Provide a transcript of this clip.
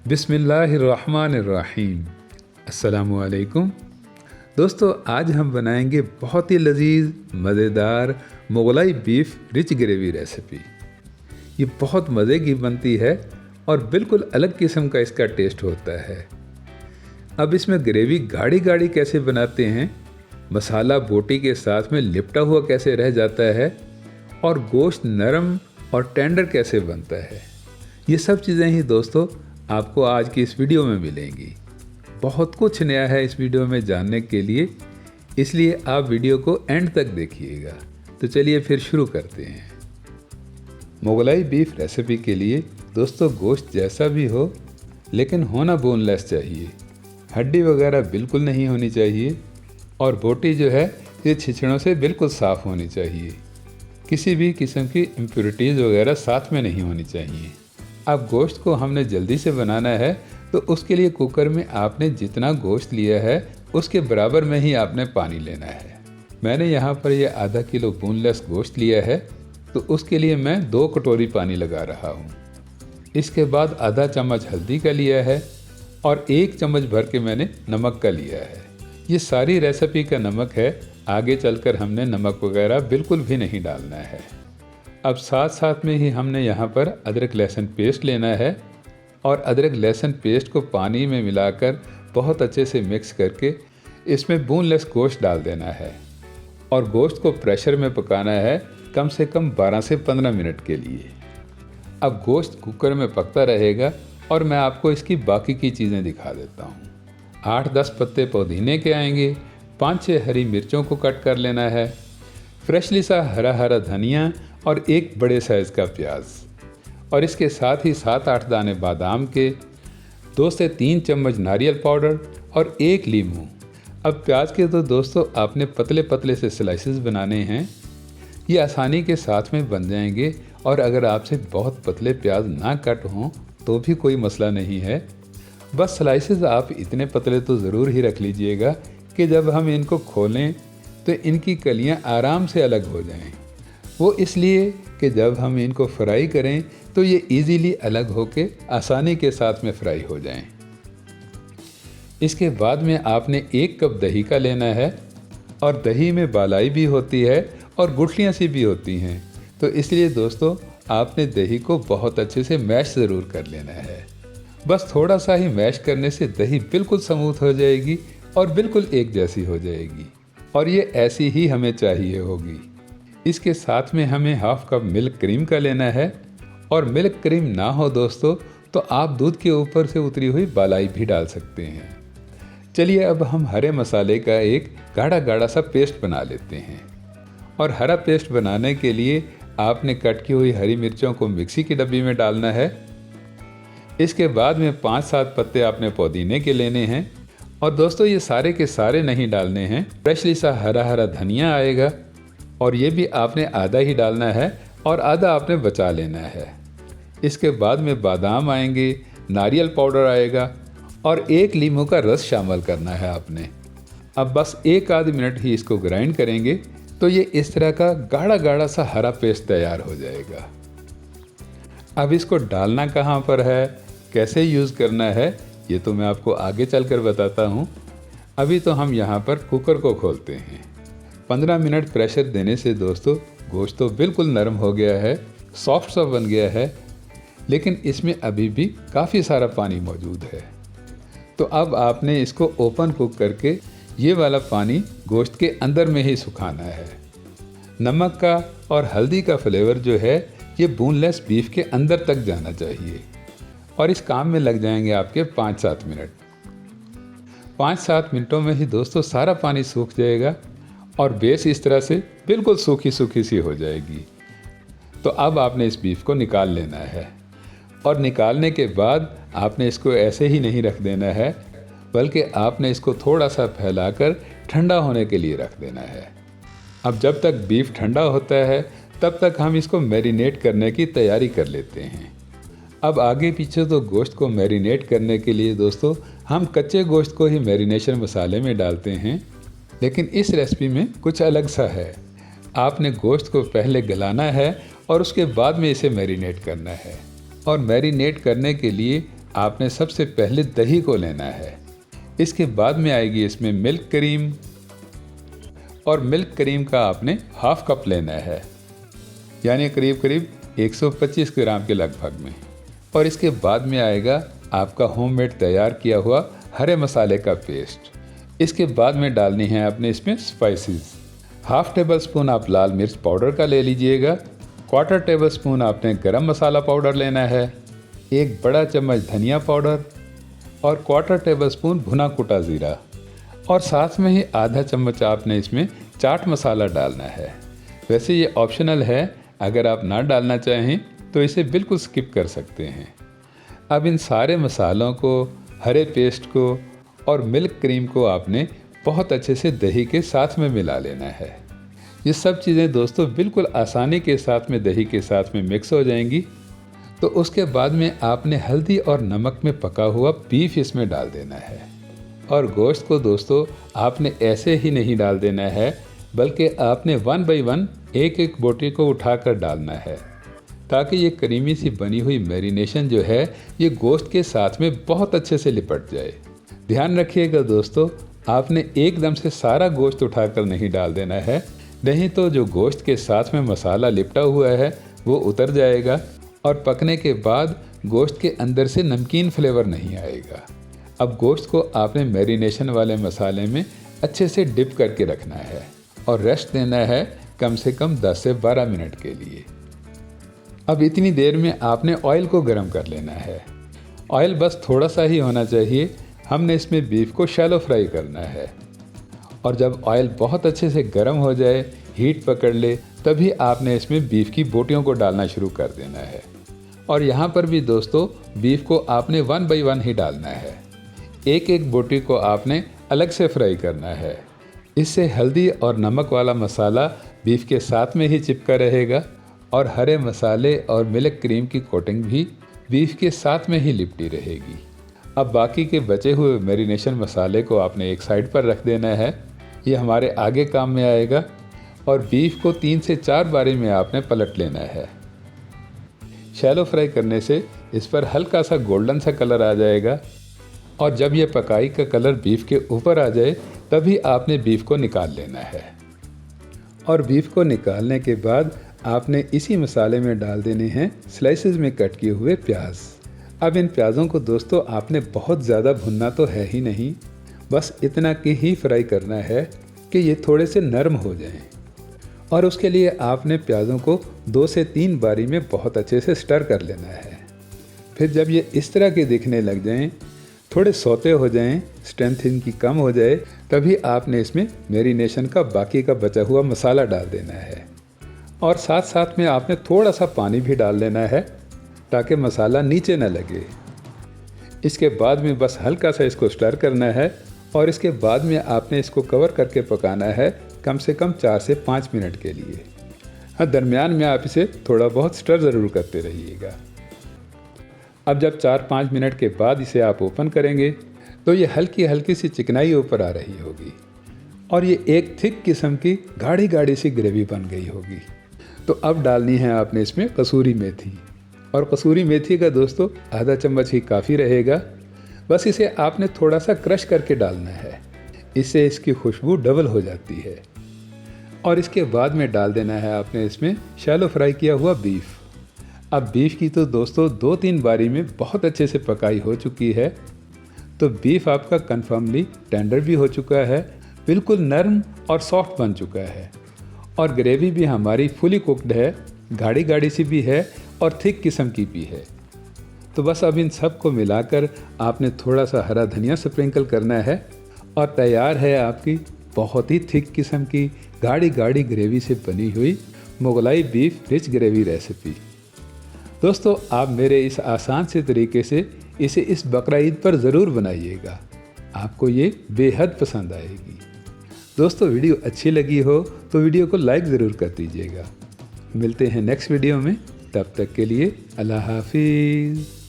बिस्मिल्लाहिर्रहमानिर्रहीम। अस्सलामुअलैकुम दोस्तों, आज हम बनाएंगे बहुत ही लजीज मज़ेदार Mughlai beef rich gravy recipe. ये बहुत मज़े की बनती है और बिल्कुल अलग किस्म का इसका टेस्ट होता है। अब इसमें ग्रेवी गाढ़ी गाढ़ी कैसे बनाते हैं, मसाला बोटी के साथ में लिपटा हुआ कैसे रह जाता है और गोश्त नरम और टेंडर कैसे बनता है, ये सब चीज़ें ही दोस्तों आपको आज की इस वीडियो में मिलेंगी। बहुत कुछ नया है इस वीडियो में जानने के लिए, इसलिए आप वीडियो को एंड तक देखिएगा। तो चलिए फिर शुरू करते हैं। मुगलाई बीफ रेसिपी के लिए दोस्तों गोश्त जैसा भी हो लेकिन होना बोनलेस चाहिए, हड्डी वगैरह बिल्कुल नहीं होनी चाहिए और बोटी जो है ये छिछड़ों से बिल्कुल साफ़ होनी चाहिए। किसी भी किस्म की इम्प्योरिटीज़ वगैरह साथ में नहीं होनी चाहिए। अब गोश्त को हमने जल्दी से बनाना है तो उसके लिए कुकर में आपने जितना गोश्त लिया है उसके बराबर में ही आपने पानी लेना है। मैंने यहाँ पर ये आधा किलो बोनलेस गोश्त लिया है तो उसके लिए मैं 2 कटोरी पानी लगा रहा हूँ। इसके बाद आधा चम्मच हल्दी का लिया है और 1 चम्मच भर के मैंने नमक का लिया है। ये सारी रेसिपी का नमक है, आगे चलकर हमने नमक वगैरह बिल्कुल भी नहीं डालना है। अब साथ साथ में ही हमने यहाँ पर अदरक लहसुन पेस्ट लेना है और अदरक लहसुन पेस्ट को पानी में मिलाकर बहुत अच्छे से मिक्स करके इसमें बोनलेस गोश्त डाल देना है और गोश्त को प्रेशर में पकाना है कम से कम 12 से 15 मिनट के लिए। अब गोश्त कुकर में पकता रहेगा और मैं आपको इसकी बाकी की चीज़ें दिखा देता हूँ। 8-10 पत्ते पुदीने के आएंगे, 5-6 हरी मिर्चों को कट कर लेना है, फ्रेशली सा हरा धनिया और 1 बड़े साइज़ का प्याज और इसके साथ ही 7-8 दाने बादाम के, 2 से 3 चम्मच नारियल पाउडर और 1 लीमू। अब प्याज के तो दोस्तों आपने पतले पतले से स्लाइसेस बनाने हैं, ये आसानी के साथ में बन जाएंगे और अगर आपसे बहुत पतले प्याज ना कट हों तो भी कोई मसला नहीं है। बस स्लाइसेस आप इतने पतले तो ज़रूर ही रख लीजिएगा कि जब हम इनको खोलें तो इनकी कलियां आराम से अलग हो जाएं। वो इसलिए कि जब हम इनको फ्राई करें तो ये इजीली अलग होके आसानी के साथ में फ्राई हो जाएं। इसके बाद में आपने 1 कप दही का लेना है और दही में बालाई भी होती है और गुठलियाँ सी भी होती हैं, तो इसलिए दोस्तों आपने दही को बहुत अच्छे से मैश ज़रूर कर लेना है। बस थोड़ा सा ही मैश करने से दही बिल्कुल स्मूथ हो जाएगी और बिल्कुल एक जैसी हो जाएगी और ये ऐसी ही हमें चाहिए होगी। इसके साथ में हमें 1/2 कप मिल्क क्रीम का लेना है और मिल्क क्रीम ना हो दोस्तों तो आप दूध के ऊपर से उतरी हुई बालाई भी डाल सकते हैं। चलिए अब हम हरे मसाले का एक गाढ़ा गाढ़ा सा पेस्ट बना लेते हैं और हरा पेस्ट बनाने के लिए आपने कट की हुई हरी मिर्चों को मिक्सी की डब्बी में डालना है। इसके बाद में 5-7 पत्ते आपने पुदीने के लेने हैं और दोस्तों ये सारे के सारे नहीं डालने हैं, फ्रेशली सा हरा धनिया आएगा और ये भी आपने आधा ही डालना है और आधा आपने बचा लेना है। इसके बाद में बादाम आएंगे, नारियल पाउडर आएगा और 1 लीमू का रस शामिल करना है आपने। अब बस 1-आध मिनट ही इसको ग्राइंड करेंगे तो ये इस तरह का गाढ़ा गाढ़ा सा हरा पेस्ट तैयार हो जाएगा। अब इसको डालना कहाँ पर है, कैसे यूज़ करना है, ये तो मैं आपको आगे चलकर बताता हूँ। अभी तो हम यहाँ पर कुकर को खोलते हैं। 15 मिनट प्रेशर देने से दोस्तों गोश्त तो बिल्कुल नरम हो गया है, सॉफ्ट सा बन गया है, लेकिन इसमें अभी भी काफ़ी सारा पानी मौजूद है। तो अब आपने इसको ओपन कुक करके ये वाला पानी गोश्त के अंदर में ही सुखाना है। नमक का और हल्दी का फ्लेवर जो है ये बोनलेस बीफ के अंदर तक जाना चाहिए और इस काम में लग जाएंगे आपके 5-7 मिनट। 5-7 मिनटों में ही दोस्तों सारा पानी सूख जाएगा और बेस इस तरह से बिल्कुल सूखी सूखी सी हो जाएगी। तो अब आपने इस बीफ को निकाल लेना है और निकालने के बाद आपने इसको ऐसे ही नहीं रख देना है, बल्कि आपने इसको थोड़ा सा फैलाकर ठंडा होने के लिए रख देना है। अब जब तक बीफ ठंडा होता है तब तक हम इसको मैरिनेट करने की तैयारी कर लेते हैं। अब आगे पीछे तो गोश्त को मैरिनेट करने के लिए दोस्तों हम कच्चे गोश्त को ही मैरिनेशन मसाले में डालते हैं, लेकिन इस रेसिपी में कुछ अलग सा है। आपने गोश्त को पहले गलाना है और उसके बाद में इसे मैरिनेट करना है और मैरिनेट करने के लिए आपने सबसे पहले दही को लेना है। इसके बाद में आएगी इसमें मिल्क क्रीम, और मिल्क क्रीम का आपने हाफ कप लेना है, यानी करीब करीब 125 ग्राम के लगभग में। और इसके बाद में आएगा आपका होममेड तैयार किया हुआ हरे मसाले का पेस्ट। इसके बाद में डालनी है आपने इसमें स्पाइसेस। हाफ टेबल स्पून आप लाल मिर्च पाउडर का ले लीजिएगा, क्वार्टर टेबल स्पून आपने गरम मसाला पाउडर लेना है, एक बड़ा चम्मच धनिया पाउडर और क्वार्टर टेबल स्पून भुना कुटा ज़ीरा, और साथ में ही आधा चम्मच आपने इसमें चाट मसाला डालना है। वैसे ये ऑप्शनल है, अगर आप ना डालना चाहें तो इसे बिल्कुल स्किप कर सकते हैं। अब इन सारे मसालों को, हरे पेस्ट को और मिल्क क्रीम को आपने बहुत अच्छे से दही के साथ में मिला लेना है। ये सब चीज़ें दोस्तों बिल्कुल आसानी के साथ में दही के साथ में मिक्स हो जाएंगी। तो उसके बाद में आपने हल्दी और नमक में पका हुआ बीफ इसमें डाल देना है। और गोश्त को दोस्तों आपने ऐसे ही नहीं डाल देना है, बल्कि आपने 1 बाय 1 एक एक बोटी को उठाकर डालना है, ताकि ये क्रीमी सी बनी हुई मैरिनेशन जो है ये गोश्त के साथ में बहुत अच्छे से लिपट जाए। ध्यान रखिएगा दोस्तों, आपने एकदम से सारा गोश्त उठाकर नहीं डाल देना है, नहीं तो जो गोश्त के साथ में मसाला लिपटा हुआ है वो उतर जाएगा और पकने के बाद गोश्त के अंदर से नमकीन फ्लेवर नहीं आएगा। अब गोश्त को आपने मैरिनेशन वाले मसाले में अच्छे से डिप करके रखना है और रेस्ट देना है कम से कम 10 से 12 मिनट के लिए। अब इतनी देर में आपने ऑयल को गर्म कर लेना है। ऑयल बस थोड़ा सा ही होना चाहिए। हमने इसमें बीफ को शैलो फ्राई करना है, और जब ऑयल बहुत अच्छे से गर्म हो जाए, हीट पकड़ ले, तभी आपने इसमें बीफ की बोटियों को डालना शुरू कर देना है। और यहाँ पर भी दोस्तों बीफ को आपने 1 बाय 1 ही डालना है। एक एक बोटी को आपने अलग से फ्राई करना है। इससे हल्दी और नमक वाला मसाला बीफ के साथ में ही चिपका रहेगा और हरे मसाले और मिल्क क्रीम की कोटिंग भी बीफ के साथ में ही लिपटी रहेगी। अब बाकी के बचे हुए मैरिनेशन मसाले को आपने एक साइड पर रख देना है, ये हमारे आगे काम में आएगा। और बीफ को 3 से 4 बारी में आपने पलट लेना है। शैलो फ्राई करने से इस पर हल्का सा गोल्डन सा कलर आ जाएगा, और जब ये पकाई का कलर बीफ के ऊपर आ जाए तभी आपने बीफ को निकाल लेना है। और बीफ को निकालने के बाद आपने इसी मसाले में डाल देने हैं स्लाइसेस में कट किए हुए प्याज। अब इन प्याज़ों को दोस्तों आपने बहुत ज़्यादा भुनना तो है ही नहीं, बस इतना कि ही फ्राई करना है कि ये थोड़े से नरम हो जाएं। और उसके लिए आपने प्याज़ों को 2 से 3 बारी में बहुत अच्छे से स्टर कर लेना है। फिर जब ये इस तरह के दिखने लग जाएं, थोड़े सौते हो जाएं, स्ट्रेंथ इनकी कम हो जाए, तभी आपने इसमें मैरिनेशन का बाकी का बचा हुआ मसाला डाल देना है। और साथ साथ में आपने थोड़ा सा पानी भी डाल लेना है ताकि मसाला नीचे न लगे। इसके बाद में बस हल्का सा इसको स्टर करना है, और इसके बाद में आपने इसको कवर करके पकाना है कम से कम 4 से 5 मिनट के लिए। हाँ, दरमियान में आप इसे थोड़ा बहुत स्टर ज़रूर करते रहिएगा। अब जब 4-5 मिनट के बाद इसे आप ओपन करेंगे तो ये हल्की हल्की सी चिकनाई ऊपर आ रही होगी, और ये एक थिक किस्म की गाढ़ी गाढ़ी सी ग्रेवी बन गई होगी। तो अब डालनी है आपने इसमें कसूरी मेथी, और कसूरी मेथी का दोस्तों आधा चम्मच ही काफ़ी रहेगा। बस इसे आपने थोड़ा सा क्रश करके डालना है, इससे इसकी खुशबू डबल हो जाती है। और इसके बाद में डाल देना है आपने इसमें शैलो फ्राई किया हुआ बीफ। अब बीफ की तो दोस्तों 2-3 बारी में बहुत अच्छे से पकाई हो चुकी है, तो बीफ आपका कन्फर्मली टेंडर भी हो चुका है, बिल्कुल नरम और सॉफ्ट बन चुका है। और ग्रेवी भी हमारी फुली कुक्ड है, गाढ़ी गाढ़ी सी भी है और थिक किस्म की भी है। तो बस अब इन सब को मिलाकर आपने थोड़ा सा हरा धनिया स्प्रिंकल करना है, और तैयार है आपकी बहुत ही थिक किस्म की गाढ़ी गाढ़ी ग्रेवी से बनी हुई Mughlai beef rich gravy recipe. दोस्तों आप मेरे इस आसान से तरीके से इसे इस बकरा ईद पर ज़रूर बनाइएगा, आपको ये बेहद पसंद आएगी। दोस्तों वीडियो अच्छी लगी हो तो वीडियो को लाइक ज़रूर कर दीजिएगा। मिलते हैं नेक्स्ट वीडियो में, तब तक के लिए अल्लाह हाफिज़।